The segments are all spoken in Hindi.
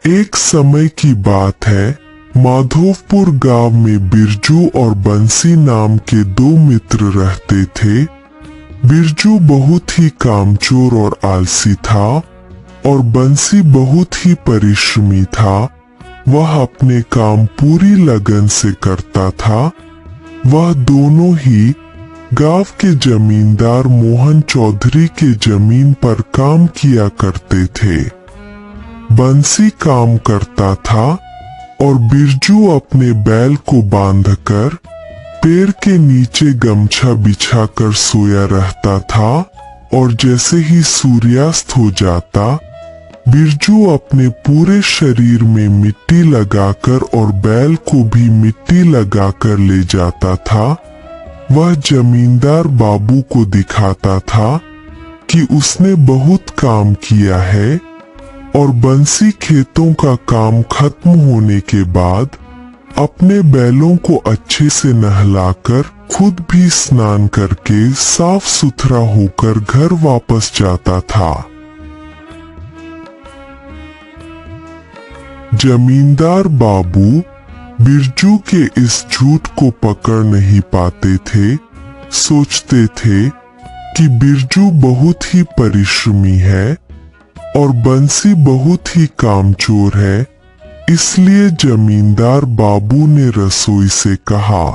एक समय की बात है, माधोपुर गांव में बिरजू और बंसी नाम के दो मित्र रहते थे। बिरजू बहुत ही कामचोर और आलसी था और बंसी बहुत ही परिश्रमी था। वह अपने काम पूरी लगन से करता था। वह दोनों ही गांव के जमींदार मोहन चौधरी के जमीन पर काम किया करते थे। बंसी काम करता था और बिरजू अपने बैल को बांधकर पेड़ के नीचे गमछा बिछाकर सोया रहता था और जैसे ही सूर्यास्त हो जाता, बिरजू अपने पूरे शरीर में मिट्टी लगाकर और बैल को भी मिट्टी लगाकर ले जाता था। वह जमींदार बाबू को दिखाता था कि उसने बहुत काम किया है और बंसी खेतों का काम खत्म होने के बाद अपने बैलों को अच्छे से नहलाकर खुद भी स्नान करके साफ सुथरा होकर घर वापस जाता था। जमींदार बाबू बिरजू के इस झूठ को पकड़ नहीं पाते थे। सोचते थे कि बिरजू बहुत ही परिश्रमी है और बंसी बहुत ही कामचोर है। इसलिए जमींदार बाबू ने रसोई से कहा,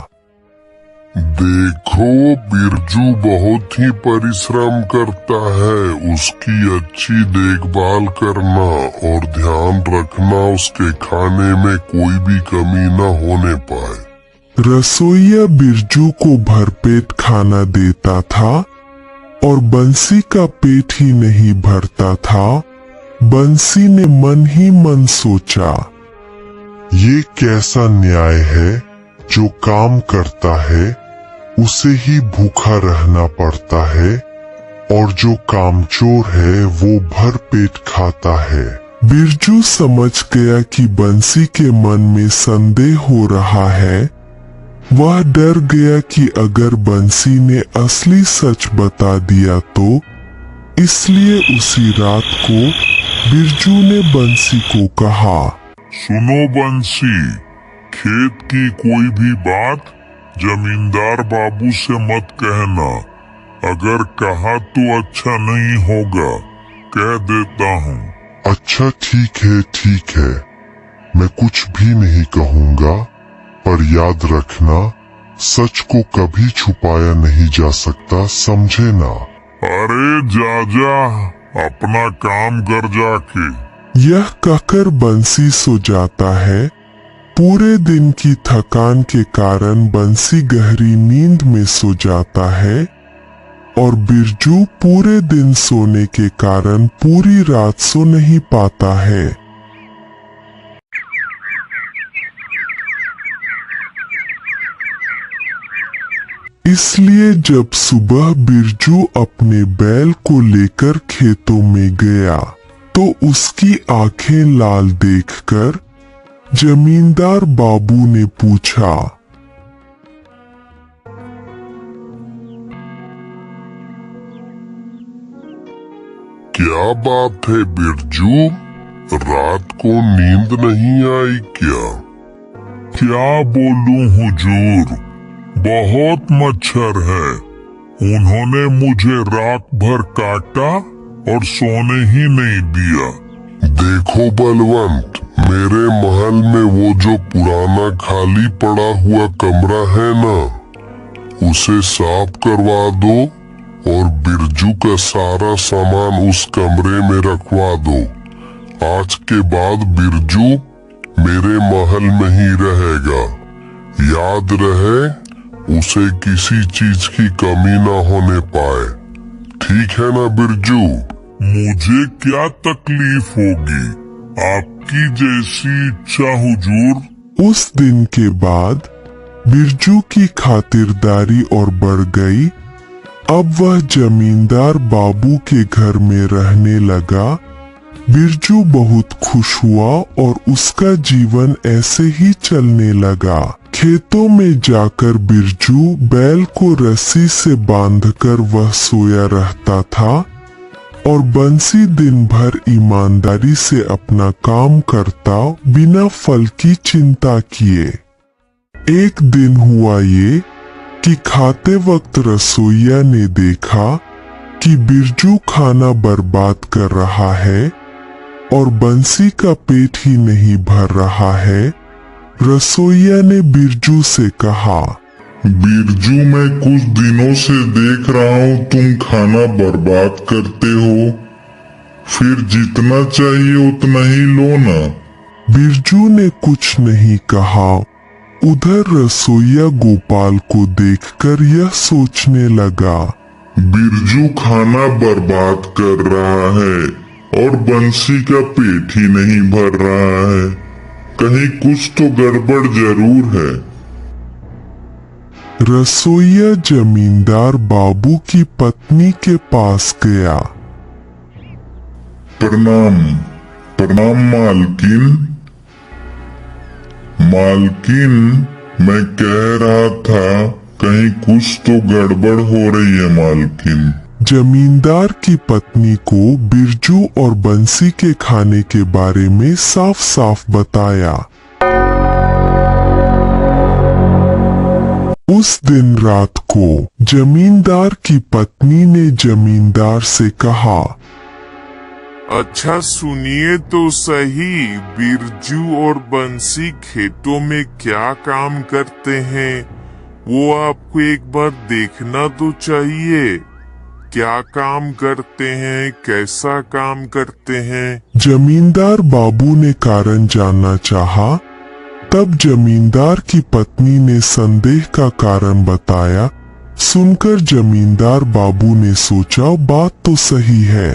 देखो, बिरजू बहुत ही परिश्रम करता है। उसकी अच्छी देखभाल करना और ध्यान रखना उसके खाने में कोई भी कमी न होने पाए। रसोइया बिरजू को भरपेट खाना देता था और बंसी का पेट ही नहीं भरता था। बंसी ने मन ही मन सोचा, ये कैसा न्याय है, जो काम करता है उसे ही भूखा रहना पड़ता है और जो कामचोर है वो भर पेट खाता है। बिरजू समझ गया कि बंसी के मन में संदेह हो रहा है। वह डर गया कि अगर बंसी ने असली सच बता दिया तो, इसलिए उसी रात को बिरजू ने बंसी को कहा, सुनो बंसी, खेत की कोई भी बात जमींदार बाबू से मत कहना। अगर कहा तो अच्छा नहीं होगा, कह देता हूँ। अच्छा ठीक है, मैं कुछ भी नहीं कहूँगा, पर याद रखना, सच को कभी छुपाया नहीं जा सकता, समझे ना। अरे जा, अपना काम कर जाके। यह कहकर बंसी सो जाता है। पूरे दिन की थकान के कारण बंसी गहरी नींद में सो जाता है और बिरजू पूरे दिन सोने के कारण पूरी रात सो नहीं पाता है। इसलिए जब सुबह बिरजू अपने बैल को लेकर खेतों में गया तो उसकी आंखें लाल देखकर जमींदार बाबू ने पूछा, क्या बात है बिरजू, रात को नींद नहीं आई क्या? क्या बोलूं हुजूर, बहुत मच्छर है। उन्होंने मुझे रात भर काटा और सोने ही नहीं दिया। देखो बलवंत, मेरे महल में वो जो पुराना खाली पड़ा हुआ कमरा है ना, उसे साफ करवा दो और बिरजू का सारा सामान उस कमरे में रखवा दो। आज के बाद बिरजू मेरे महल में ही रहेगा। याद रहे, उसे किसी चीज की कमी ना होने पाए। ठीक है ना बिरजू? मुझे क्या तकलीफ होगी, आपकी जैसी इच्छा हुजूर। उस दिन के बाद बिरजू की खातिरदारी और बढ़ गई। अब वह जमींदार बाबू के घर में रहने लगा। बिरजू बहुत खुश हुआ और उसका जीवन ऐसे ही चलने लगा। खेतों में जाकर बिरजू बैल को रस्सी से बांधकर वह सोया रहता था और बंसी दिन भर ईमानदारी से अपना काम करता बिना फल की चिंता किए। एक दिन हुआ ये कि खाते वक्त रसोइया ने देखा कि बिरजू खाना बर्बाद कर रहा है और बंसी का पेट ही नहीं भर रहा है। रसोइया ने बिरजू से कहा, बिरजू, मैं कुछ दिनों से देख रहा हूँ तुम खाना बर्बाद करते हो, फिर जितना चाहिए उतना ही लो ना। बिरजू ने कुछ नहीं कहा। उधर रसोइया गोपाल को देखकर यह सोचने लगा, बिरजू खाना बर्बाद कर रहा है और बंसी का पेट ही नहीं भर रहा है, कहीं कुछ तो गड़बड़ जरूर है। रसोइया जमींदार बाबू की पत्नी के पास गया। प्रणाम प्रणाम मालकिन। मालकिन, मैं कह रहा था कहीं कुछ तो गड़बड़ हो रही है मालकिन। जमींदार की पत्नी को बिरजू और बंसी के खाने के बारे में साफ साफ बताया। उस दिन रात को जमींदार की पत्नी ने जमींदार से कहा, अच्छा सुनिए तो सही, बिरजू और बंसी खेतों में क्या काम करते हैं वो आपको एक बार देखना तो चाहिए। क्या काम करते हैं, कैसा काम करते हैं? जमींदार बाबू ने कारण जानना चाहा। तब जमींदार की पत्नी ने संदेह का कारण बताया। सुनकर जमींदार बाबू ने सोचा, बात तो सही है।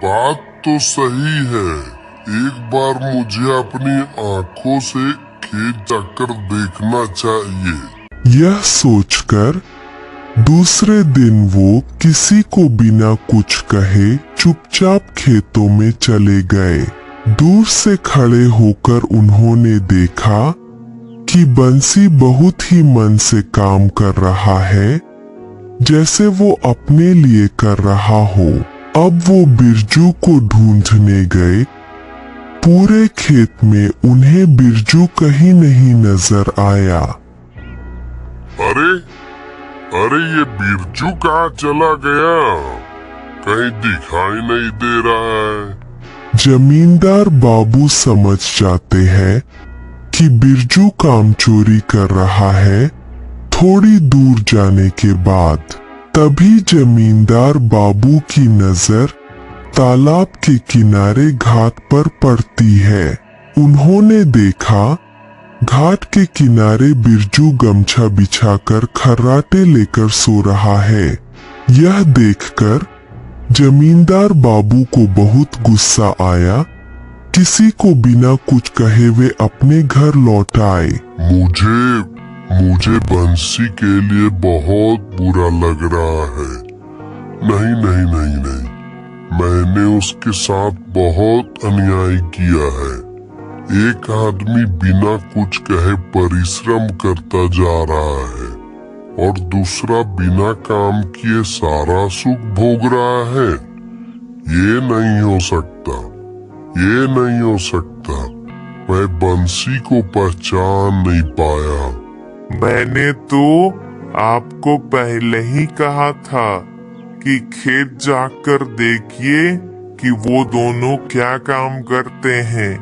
बात तो सही है। एक बार मुझे अपनी आंखों से खेत जाकर देखना चाहिए। यह सोचकर दूसरे दिन वो किसी को बिना कुछ कहे चुपचाप खेतों में चले गए। दूर से खड़े होकर उन्होंने देखा कि बंसी बहुत ही मन से काम कर रहा है, जैसे वो अपने लिए कर रहा हो। अब वो बिरजू को ढूंढने गए। पूरे खेत में उन्हें बिरजू कहीं नहीं नजर आया। अरे अरे, ये बिरजू कहाँ चला गया? कहीं दिखाई नहीं दे रहा है। जमींदार बाबू समझ जाते हैं कि बिरजू काम चोरी कर रहा है। थोड़ी दूर जाने के बाद तभी जमींदार बाबू की नजर तालाब के किनारे घाट पर पड़ती है। उन्होंने देखा घाट के किनारे बिरजू गमछा बिछाकर खर्राटे लेकर सो रहा है। यह देखकर जमींदार बाबू को बहुत गुस्सा आया। किसी को बिना कुछ कहे वे अपने घर लौट आए। मुझे बंसी के लिए बहुत बुरा लग रहा है। नहीं नहीं नहीं नहीं, मैंने उसके साथ बहुत अन्याय किया है। एक आदमी बिना कुछ कहे परिश्रम करता जा रहा है और दूसरा बिना काम किए सारा सुख भोग रहा है। ये नहीं हो सकता, ये नहीं हो सकता। मैं बंसी को पहचान नहीं पाया। मैंने तो आपको पहले ही कहा था कि खेत जाकर देखिए कि वो दोनों क्या काम करते हैं।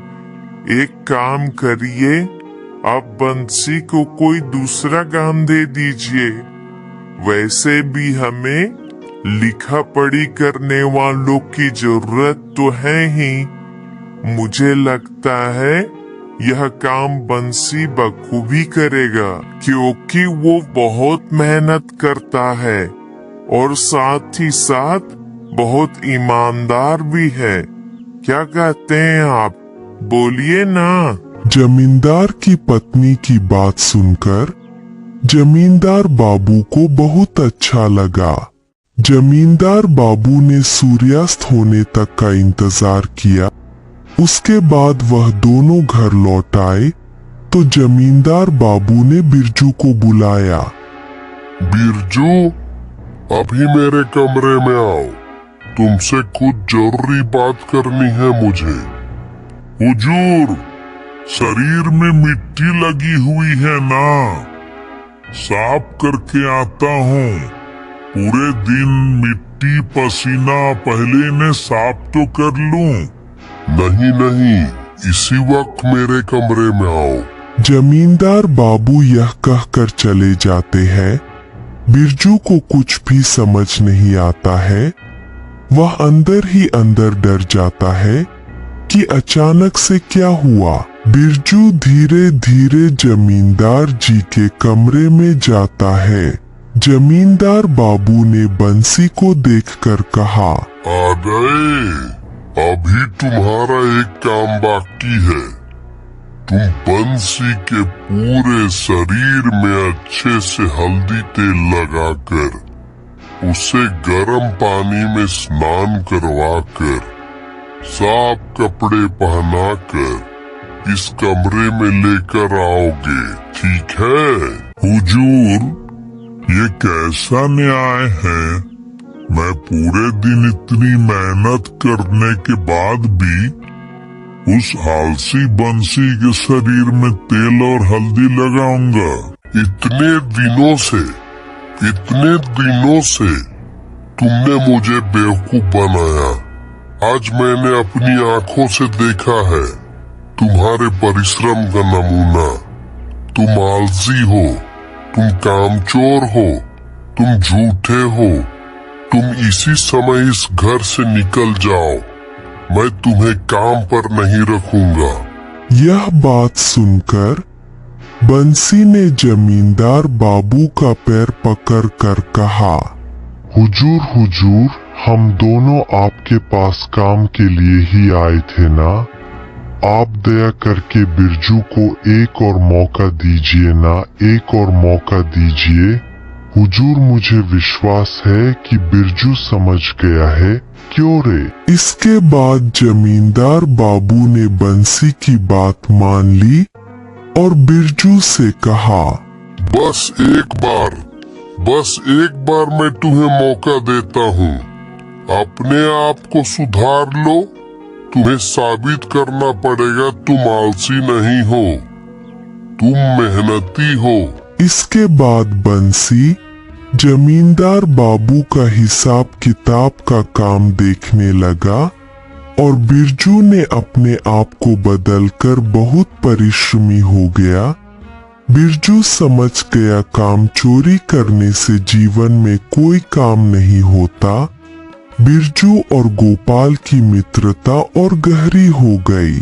एक काम करिए, आप बंसी को कोई दूसरा काम दे दीजिए। वैसे भी हमें लिखा पढ़ी करने वालों की जरूरत तो है ही। मुझे लगता है यह काम बंसी बखूबी करेगा, क्योंकि वो बहुत मेहनत करता है और साथ ही साथ बहुत ईमानदार भी है। क्या कहते हैं आप? बोलिए ना। जमींदार की पत्नी की बात सुनकर जमींदार बाबू को बहुत अच्छा लगा। जमींदार बाबू ने सूर्यास्त होने तक का इंतजार किया। उसके बाद वह दोनों घर लौट आए तो जमींदार बाबू ने बिरजू को बुलाया। बिरजू, अभी मेरे कमरे में आओ, तुमसे कुछ जरूरी बात करनी है मुझे। हुजूर, शरीर में मिट्टी लगी हुई है ना, साफ करके आता हूँ। पूरे दिन मिट्टी पसीना, पहले इन्हें साफ तो कर लूं। नहीं नहीं, इसी वक्त मेरे कमरे में आओ। जमींदार बाबू यह कहकर चले जाते हैं। बिरजू को कुछ भी समझ नहीं आता है। वह अंदर ही अंदर डर जाता है कि अचानक से क्या हुआ। बिरजू धीरे धीरे जमींदार जी के कमरे में जाता है। जमींदार बाबू ने बंसी को देखकर कहा, आ गए, अभी तुम्हारा एक काम बाकी है। तुम बंसी के पूरे शरीर में अच्छे से हल्दी तेल लगाकर उसे गर्म पानी में स्नान करवाकर साफ कपड़े पहनाकर इस कमरे में लेकर आओगे, ठीक है? हुजूर, ये कैसा न्याय है? मैं पूरे दिन इतनी मेहनत करने के बाद भी उस आलसी बंसी के शरीर में तेल और हल्दी लगाऊंगा? इतने दिनों से तुमने मुझे बेवकूफ बनाया। आज मैंने अपनी आंखों से देखा है तुम्हारे परिश्रम का नमूना। तुम आलसी हो, तुम कामचोर हो, तुम झूठे हो। तुम इसी समय इस घर से निकल जाओ, मैं तुम्हें काम पर नहीं रखूंगा। यह बात सुनकर बंसी ने जमींदार बाबू का पैर पकड़कर कहा, हुजूर हुजूर, हम दोनों आपके पास काम के लिए ही आए थे ना। आप दया करके बिरजू को एक और मौका दीजिए ना, एक और मौका दीजिए। हुजूर, मुझे विश्वास है कि बिरजू समझ गया है। क्यों रे? इसके बाद जमींदार बाबू ने बंसी की बात मान ली और बिरजू से कहा, बस एक बार मैं तुम्हें मौका देता हूँ। अपने आप को सुधार लो। तुम्हें साबित करना पड़ेगा तुम आलसी नहीं हो, तुम मेहनती हो। इसके बाद बंसी जमींदार बाबू का हिसाब किताब का काम देखने लगा और बिरजू ने अपने आप को बदलकर बहुत परिश्रमी हो गया। बिरजू समझ गया काम चोरी करने से जीवन में कोई काम नहीं होता। बिरजू और गोपाल की मित्रता और गहरी हो गई।